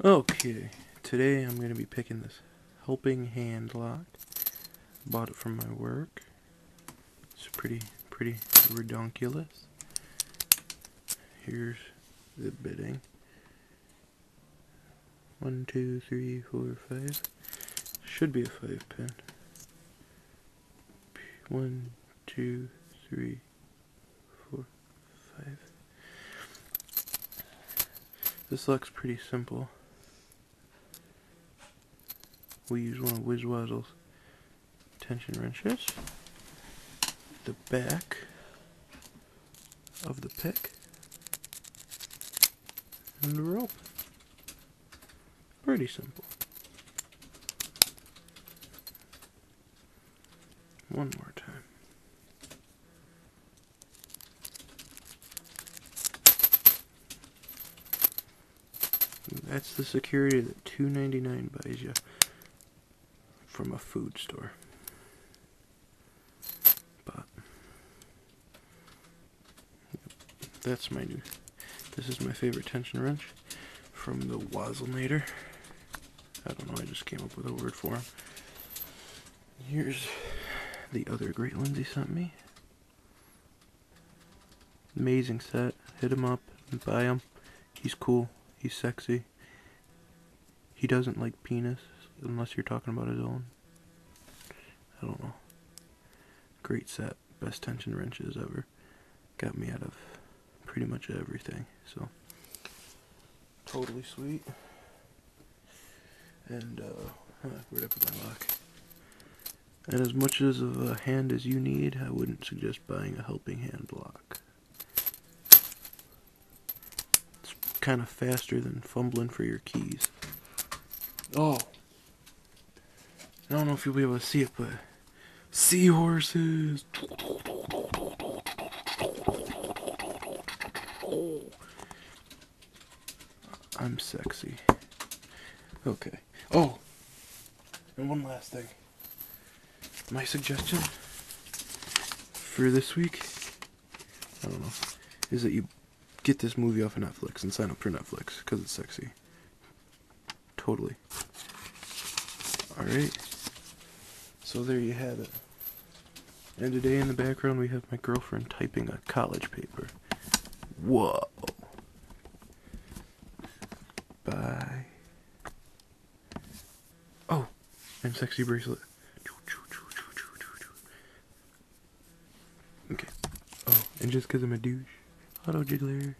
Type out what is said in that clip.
Okay, today I'm going to be picking this helping hand lock. Bought it from my work. It's pretty redonkulous. Here's the bitting. 1, 2, 3, 4, 5. Should be a 5 pin. 1, 2, 3, 4, 5. This lock's pretty simple. We use one of Wizwazzle's tension wrenches. The back of the pick and the rope. Pretty simple. One more time. That's the security that $2.99 buys you from a food store. But that's my new. This is my favorite tension wrench from the Wazzlenator. I don't know, I just came up with a word for him. Here's the other great ones he sent me. Amazing set. Hit him up and buy him. He's cool. He's sexy. He doesn't like penis unless you're talking about his own. I don't know. Great set. Best tension wrenches ever. Got me out of pretty much everything. So totally sweet. And where'd I put my lock? And as much as of a hand as you need, I wouldn't suggest buying a helping hand lock. It's kind of faster than fumbling for your keys. Oh! I don't know if you'll be able to see it, but seahorses! I'm sexy. Okay. Oh! And one last thing. My suggestion for this week, I don't know, is that you get this movie off of Netflix and sign up for Netflix, because it's sexy. Totally. Alright. So there you have it. And today in the background we have my girlfriend typing a college paper. Whoa. Bye. Oh, and sexy bracelet. Okay. Oh, and just because I'm a douche. Auto jiggler.